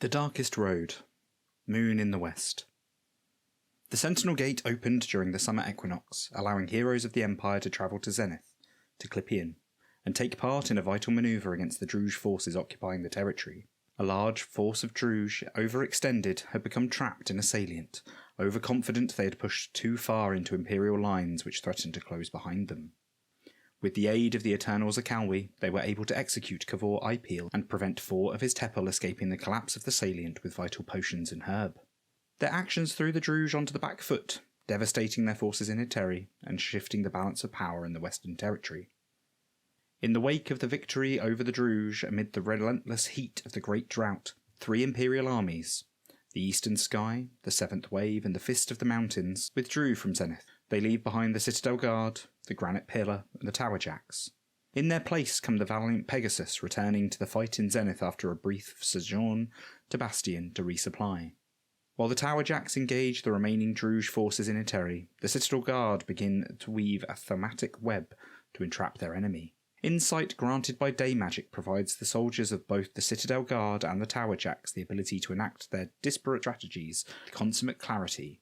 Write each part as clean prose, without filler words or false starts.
The Darkest Road. Moon in the West. The Sentinel Gate opened during the summer equinox, allowing heroes of the Empire to travel to Zenith, to Clipian, and take part in a vital manoeuvre against the Druge forces occupying the territory. A large force of Druge, overextended, had become trapped in a salient, overconfident they had pushed too far into Imperial lines which threatened to close behind them. With the aid of the Eternals Akalwi, they were able to execute Kavor Ipeel and prevent 4 of his Tepal escaping the collapse of the salient with vital potions and herb. Their actions threw the Druge onto the back foot, devastating their forces in Eteri and shifting the balance of power in the Western Territory. In the wake of the victory over the Druge amid the relentless heat of the Great Drought, 3 Imperial armies, the Eastern Sky, the Seventh Wave and the Fist of the Mountains, withdrew from Zenith. They leave behind the Citadel Guard, the Granite Pillar and the Tower Jacks. In their place come the valiant Pegasus, returning to the fight in Zenith after a brief sojourn to Bastion to resupply. While the Tower Jacks engage the remaining Druge forces in Eteri, the Citadel Guard begin to weave a thematic web to entrap their enemy. Insight granted by day magic provides the soldiers of both the Citadel Guard and the Tower Jacks the ability to enact their disparate strategies with consummate clarity,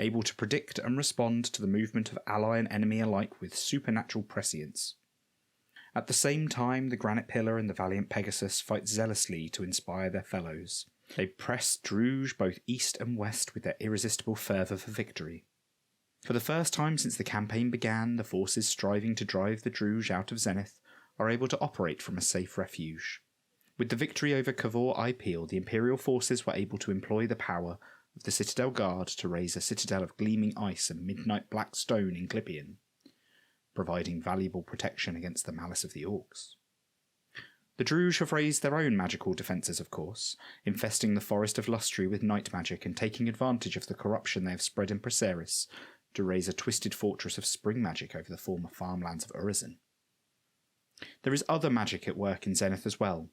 able to predict and respond to the movement of ally and enemy alike with supernatural prescience. At the same time, the Granite Pillar and the valiant Pegasus fight zealously to inspire their fellows. They press Druge both east and west with their irresistible fervour for victory. For the first time since the campaign began, the forces striving to drive the Druge out of Zenith are able to operate from a safe refuge. With the victory over Kavor Ipeel, the Imperial forces were able to employ the power of the Citadel Guard to raise a citadel of gleaming ice and midnight black stone in Clipian, providing valuable protection against the malice of the Orcs. The Druge have raised their own magical defences, of course, infesting the Forest of Lustri with night magic and taking advantage of the corruption they have spread in Praeseris to raise a twisted fortress of spring magic over the former farmlands of Urizen. There is other magic at work in Zenith as well.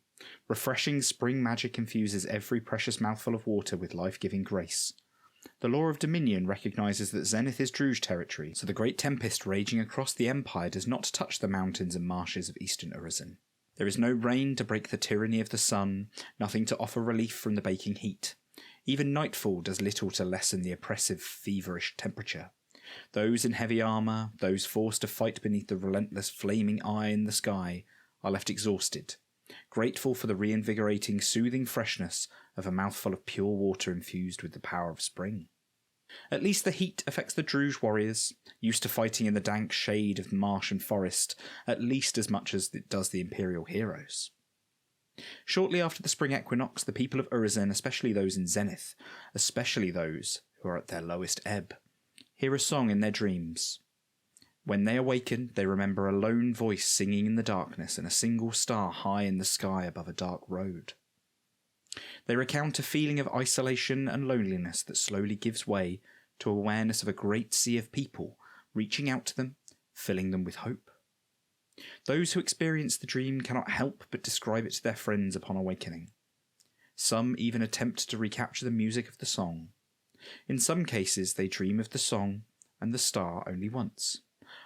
Refreshing spring magic infuses every precious mouthful of water with life-giving grace. The law of Dominion recognises that Zenith is Druge territory, so the great tempest raging across the Empire does not touch the mountains and marshes of eastern Urizen. There is no rain to break the tyranny of the sun, nothing to offer relief from the baking heat. Even nightfall does little to lessen the oppressive, feverish temperature. Those in heavy armour, those forced to fight beneath the relentless flaming eye in the sky, are left exhausted, grateful for the reinvigorating, soothing freshness of a mouthful of pure water infused with the power of spring. At least the heat affects the Druge warriors, used to fighting in the dank shade of marsh and forest, at least as much as it does the Imperial heroes. Shortly after the spring equinox, the people of Urizen, especially those in Zenith, especially those who are at their lowest ebb, hear a song in their dreams. When they awaken, they remember a lone voice singing in the darkness and a single star high in the sky above a dark road. They recount a feeling of isolation and loneliness that slowly gives way to awareness of a great sea of people reaching out to them, filling them with hope. Those who experience the dream cannot help but describe it to their friends upon awakening. Some even attempt to recapture the music of the song. In some cases they dream of the song and the star only once.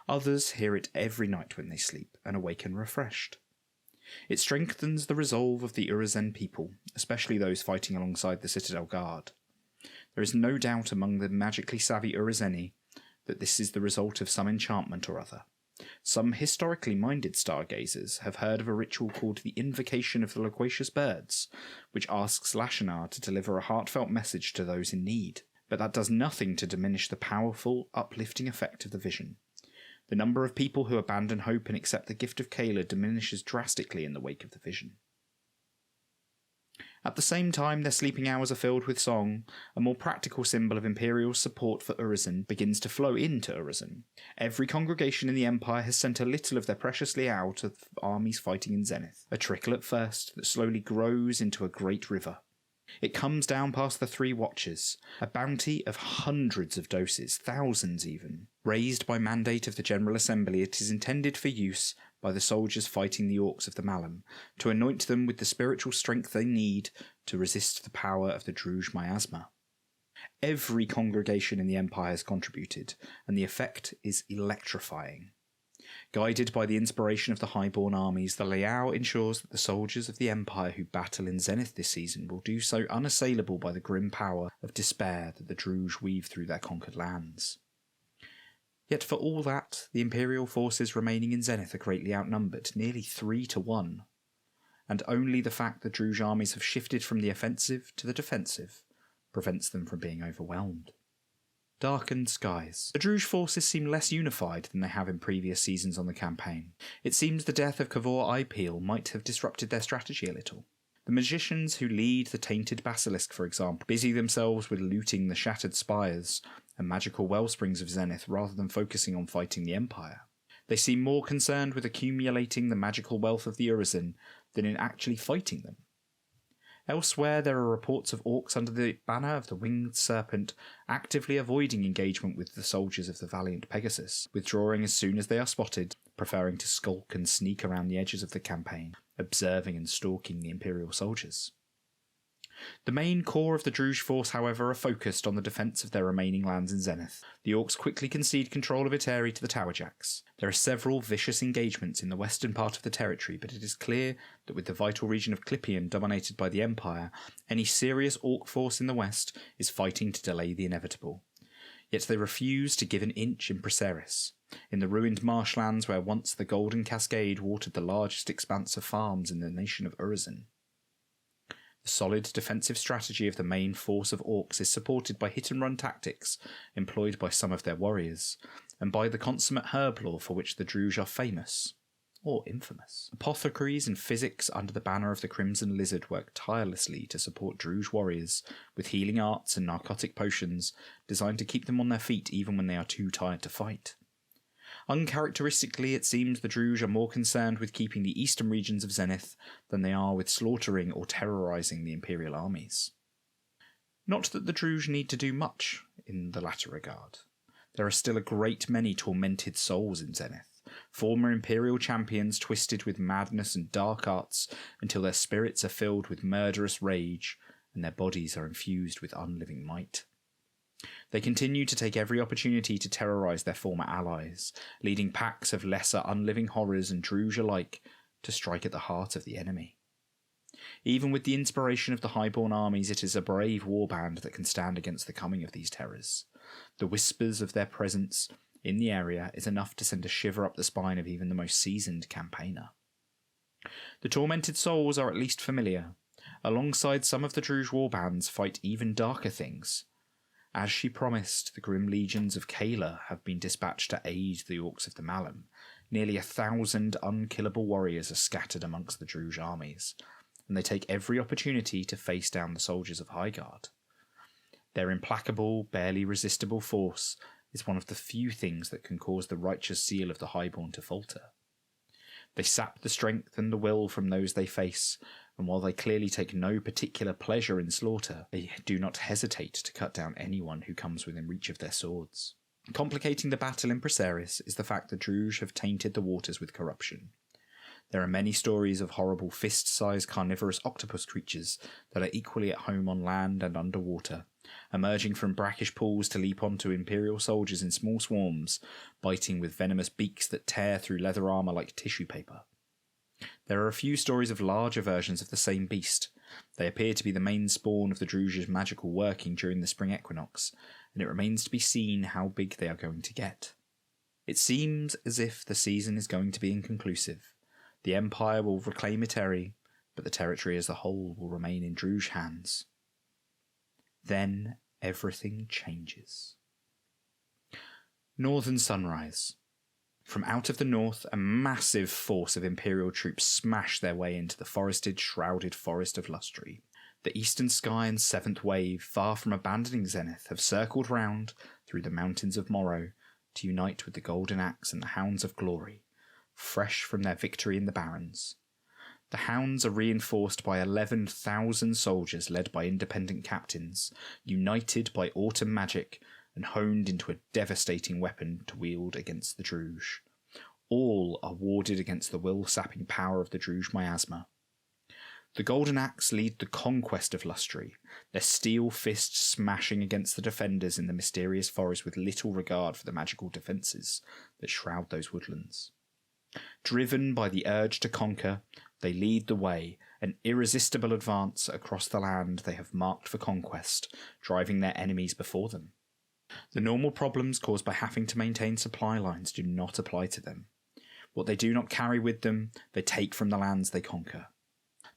Others hear it every night when they sleep and awaken refreshed. It strengthens the resolve of the Urizen people, especially those fighting alongside the Citadel Guard. There is no doubt among the magically savvy Urizeni that this is the result of some enchantment or other. Some historically minded stargazers have heard of a ritual called the Invocation of the Loquacious Birds, which asks Lashanar to deliver a heartfelt message to those in need, but that does nothing to diminish the powerful, uplifting effect of the vision. The number of people who abandon hope and accept the gift of Kayla diminishes drastically in the wake of the vision. At the same time their sleeping hours are filled with song, a more practical symbol of Imperial support for Urizen begins to flow into Urizen. Every congregation in the Empire has sent a little of their precious liao to the armies fighting in Zenith, a trickle at first that slowly grows into a great river. It comes down past the 3 watches, a bounty of hundreds of doses, thousands even. Raised by mandate of the General Assembly, it is intended for use by the soldiers fighting the Orcs of the Malum, to anoint them with the spiritual strength they need to resist the power of the Druge miasma. Every congregation in the Empire has contributed, and the effect is electrifying. Guided by the inspiration of the highborn armies, the Liao ensures that the soldiers of the Empire who battle in Zenith this season will do so unassailable by the grim power of despair that the Druj weave through their conquered lands. Yet for all that, the Imperial forces remaining in Zenith are greatly outnumbered, nearly 3-1, and only the fact that Druj armies have shifted from the offensive to the defensive prevents them from being overwhelmed. Darkened skies. The Druj forces seem less unified than they have in previous seasons on the campaign. It seems the death of Kavor Eyepeel might have disrupted their strategy a little. The magicians who lead the Tainted Basilisk, for example, busy themselves with looting the shattered spires and magical wellsprings of Zenith rather than focusing on fighting the Empire. They seem more concerned with accumulating the magical wealth of the Urizen than in actually fighting them. Elsewhere, there are reports of orcs under the banner of the Winged Serpent actively avoiding engagement with the soldiers of the valiant Pegasus, withdrawing as soon as they are spotted, preferring to skulk and sneak around the edges of the campaign, observing and stalking the Imperial soldiers. The main core of the Druj force, however, are focused on the defence of their remaining lands in Zenith. The orcs quickly concede control of Eteri to the Towerjacks. There are several vicious engagements in the western part of the territory, but it is clear that with the vital region of Clipion dominated by the Empire, any serious orc force in the west is fighting to delay the inevitable. Yet they refuse to give an inch in Praeseris, in the ruined marshlands where once the Golden Cascade watered the largest expanse of farms in the nation of Urizen. The solid defensive strategy of the main force of orcs is supported by hit-and-run tactics employed by some of their warriors, and by the consummate herb lore for which the Druj are famous, or infamous. Apothecaries and physics under the banner of the Crimson Lizard work tirelessly to support Druj warriors with healing arts and narcotic potions designed to keep them on their feet even when they are too tired to fight. Uncharacteristically, it seems the Druj are more concerned with keeping the eastern regions of Zenith than they are with slaughtering or terrorising the Imperial armies. Not that the Druj need to do much in the latter regard. There are still a great many tormented souls in Zenith, former Imperial champions twisted with madness and dark arts until their spirits are filled with murderous rage and their bodies are infused with unliving might. They continue to take every opportunity to terrorise their former allies, leading packs of lesser unliving horrors and Druj alike to strike at the heart of the enemy. Even with the inspiration of the highborn armies, it is a brave warband that can stand against the coming of these terrors. The whispers of their presence in the area is enough to send a shiver up the spine of even the most seasoned campaigner. The tormented souls are at least familiar. Alongside some of the Druj warbands fight even darker things. As she promised, the grim legions of Kayla have been dispatched to aid the orcs of the Malum. Nearly 1,000 unkillable warriors are scattered amongst the Druj armies, and they take every opportunity to face down the soldiers of Highguard. Their implacable, barely resistible force is one of the few things that can cause the righteous zeal of the Highborn to falter. They sap the strength and the will from those they face, and while they clearly take no particular pleasure in slaughter, they do not hesitate to cut down anyone who comes within reach of their swords. Complicating the battle in Praeseris is the fact that Druj have tainted the waters with corruption. There are many stories of horrible fist-sized carnivorous octopus creatures that are equally at home on land and underwater, emerging from brackish pools to leap onto Imperial soldiers in small swarms, biting with venomous beaks that tear through leather armour like tissue paper. There are a few stories of larger versions of the same beast. They appear to be the main spawn of the Druj's magical working during the spring equinox, and it remains to be seen how big they are going to get. It seems as if the season is going to be inconclusive. The Empire will reclaim Eteri, but the territory as a whole will remain in Druj hands. Then everything changes. Northern Sunrise. From out of the north, a massive force of Imperial troops smash their way into the forested, shrouded forest of Lustry. The Eastern Sky and Seventh Wave, far from abandoning Zenith, have circled round through the mountains of Morrow to unite with the Golden Axe and the Hounds of Glory, fresh from their victory in the Barrens. The Hounds are reinforced by 11,000 soldiers led by independent captains, united by autumn magic and honed into a devastating weapon to wield against the Druj. All are warded against the will-sapping power of the Druj miasma. The Golden Axe lead the conquest of Lustry, their steel fists smashing against the defenders in the mysterious forest with little regard for the magical defences that shroud those woodlands. Driven by the urge to conquer, they lead the way, an irresistible advance across the land they have marked for conquest, driving their enemies before them. The normal problems caused by having to maintain supply lines do not apply to them. What they do not carry with them, they take from the lands they conquer.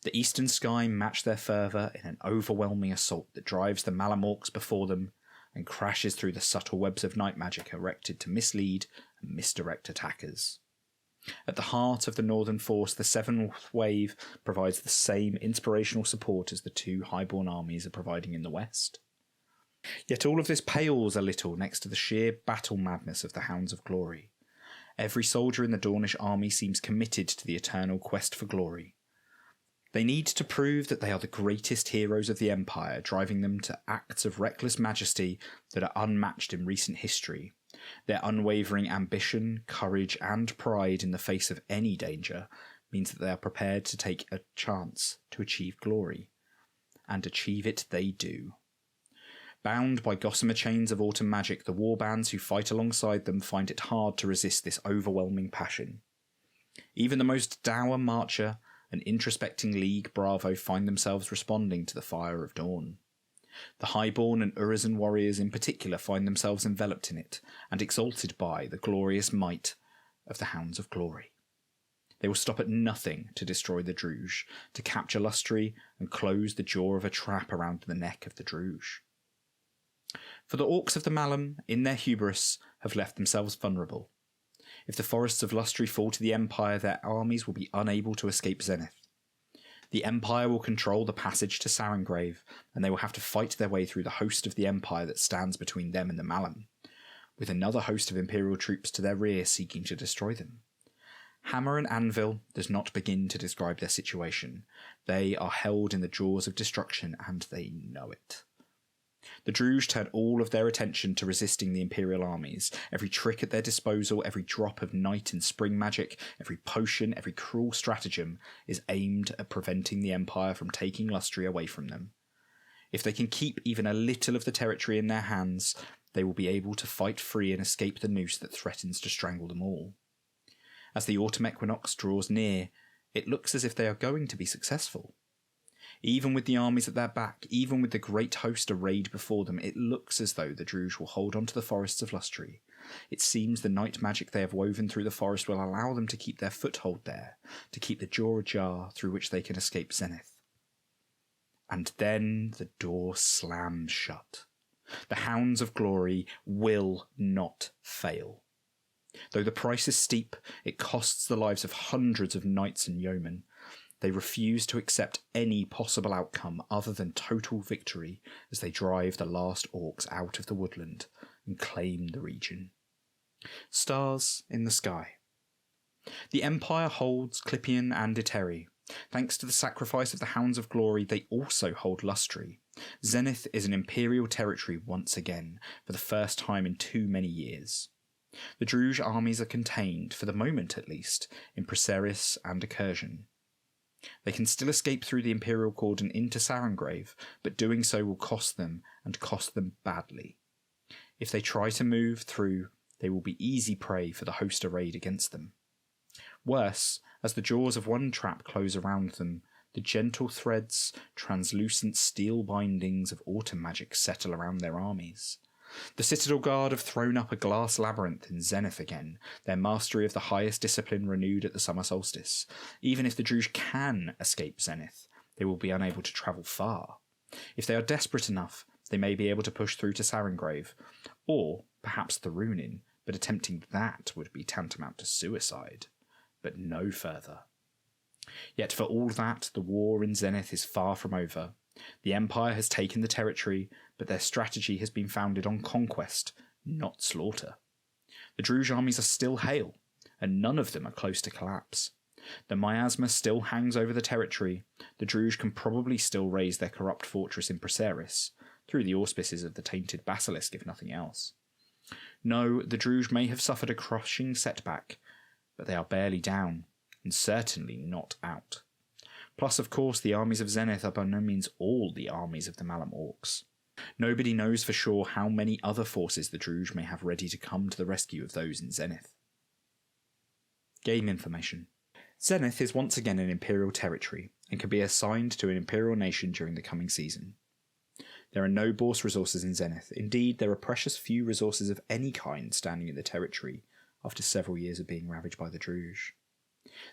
The eastern sky match their fervour in an overwhelming assault that drives the Malamorks before them and crashes through the subtle webs of night magic erected to mislead and misdirect attackers. At the heart of the northern force, the Seventh Wave provides the same inspirational support as the two highborn armies are providing in the west. Yet all of this pales a little next to the sheer battle madness of the Hounds of Glory. Every soldier in the Dornish army seems committed to the eternal quest for glory. They need to prove that they are the greatest heroes of the Empire, driving them to acts of reckless majesty that are unmatched in recent history. Their unwavering ambition, courage, and pride in the face of any danger means that they are prepared to take a chance to achieve glory. And achieve it they do. Bound by gossamer chains of autumn magic, the warbands who fight alongside them find it hard to resist this overwhelming passion. Even the most dour marcher and introspecting League Bravo find themselves responding to the fire of dawn. The highborn and Urizen warriors in particular find themselves enveloped in it, and exalted by the glorious might of the Hounds of Glory. They will stop at nothing to destroy the Druge, to capture Lustri and close the jaw of a trap around the neck of the Druge. For the orcs of the Malum, in their hubris, have left themselves vulnerable. If the forests of Lustri fall to the Empire, their armies will be unable to escape Zenith. The Empire will control the passage to Sarengrave, and they will have to fight their way through the host of the Empire that stands between them and the Malum, with another host of Imperial troops to their rear seeking to destroy them. Hammer and Anvil does not begin to describe their situation. They are held in the jaws of destruction, and they know it. The Druge turn all of their attention to resisting the Imperial armies. Every trick at their disposal, every drop of night and spring magic, every potion, every cruel stratagem is aimed at preventing the Empire from taking Lustri away from them. If they can keep even a little of the territory in their hands, they will be able to fight free and escape the noose that threatens to strangle them all. As the autumn equinox draws near, it looks as if they are going to be successful. Even with the armies at their back, even with the great host arrayed before them, it looks as though the Druge will hold on to the forests of Lustri. It seems the night magic they have woven through the forest will allow them to keep their foothold there, to keep the jaw ajar through which they can escape Zenith. And then the door slams shut. The Hounds of Glory will not fail. Though the price is steep, it costs the lives of hundreds of knights and yeomen. They refuse to accept any possible outcome other than total victory as they drive the last orcs out of the woodland and claim the region. Stars in the sky. The Empire holds Clipion and Eteri. Thanks to the sacrifice of the Hounds of Glory, they also hold Lustri. Zenith is an Imperial territory once again, for the first time in too many years. The Druge armies are contained, for the moment at least, in Preseris and Accursion. They can still escape through the Imperial cordon into Sarengrave, but doing so will cost them, and cost them badly. If they try to move through, they will be easy prey for the host arrayed against them. Worse, as the jaws of one trap close around them, the gentle threads, translucent steel bindings of autumn magic settle around their armies. The Citadel Guard have thrown up a glass labyrinth in Zenith again, their mastery of the highest discipline renewed at the summer solstice. Even if the Druge can escape Zenith, they will be unable to travel far. If they are desperate enough, they may be able to push through to Sarengrave, or perhaps the Runin, but attempting that would be tantamount to suicide. But no further. Yet for all that, the war in Zenith is far from over. The Empire has taken the territory, but their strategy has been founded on conquest, not slaughter. The Druge armies are still hale, and none of them are close to collapse. The miasma still hangs over the territory. The Druge can probably still raise their corrupt fortress in Preseris, through the auspices of the tainted basilisk if nothing else. No, the Druge may have suffered a crushing setback, but they are barely down, and certainly not out. Plus, of course, the armies of Zenith are by no means all the armies of the Malum Orcs. Nobody knows for sure how many other forces the Druge may have ready to come to the rescue of those in Zenith. Game information. Zenith is once again an Imperial territory and can be assigned to an Imperial nation during the coming season. There are no Bourse resources in Zenith. Indeed, there are precious few resources of any kind standing in the territory after several years of being ravaged by the Druge.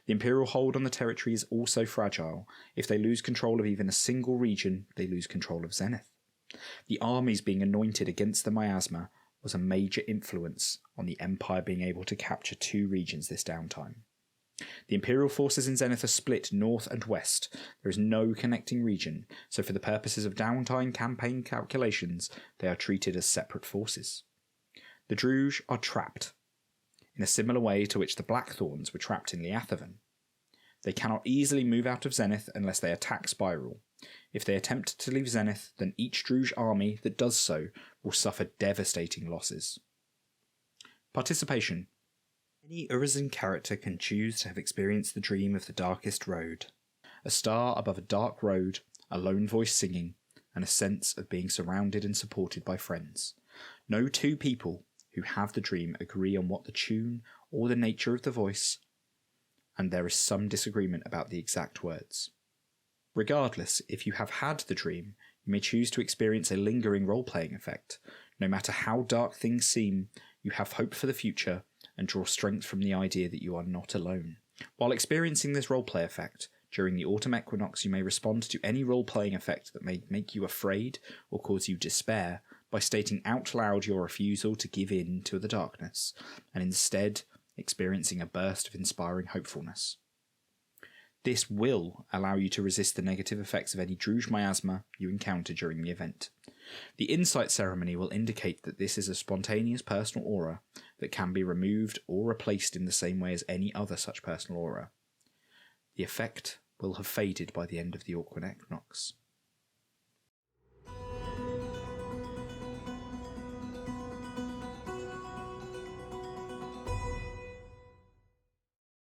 The Imperial hold on the territory is also fragile. If they lose control of even a single region, they lose control of Zenith. The armies being anointed against the miasma was a major influence on the Empire being able to capture 2 regions this downtime. The Imperial forces in Zenith are split north and west. There is no connecting region, so for the purposes of downtime campaign calculations, they are treated as separate forces. The Druge are trapped, in a similar way to which the Blackthorns were trapped in Leathaven. They cannot easily move out of Zenith unless they attack Spiral. If they attempt to leave Zenith, then each Druge army that does so will suffer devastating losses. Participation. Any Urizen character can choose to have experienced the dream of the darkest road. A star above a dark road, a lone voice singing, and a sense of being surrounded and supported by friends. No 2 people who have the dream agree on what the tune or the nature of the voice, and there is some disagreement about the exact words. Regardless, if you have had the dream, you may choose to experience a lingering role-playing effect. No matter how dark things seem, you have hope for the future and draw strength from the idea that you are not alone. While experiencing this roleplay effect, during the autumn equinox you may respond to any role-playing effect that may make you afraid or cause you despair by stating out loud your refusal to give in to the darkness, and instead experiencing a burst of inspiring hopefulness. This will allow you to resist the negative effects of any Druge miasma you encounter during the event. The Insight ceremony will indicate that this is a spontaneous personal aura that can be removed or replaced in the same way as any other such personal aura. The effect will have faded by the end of the autumn equinox.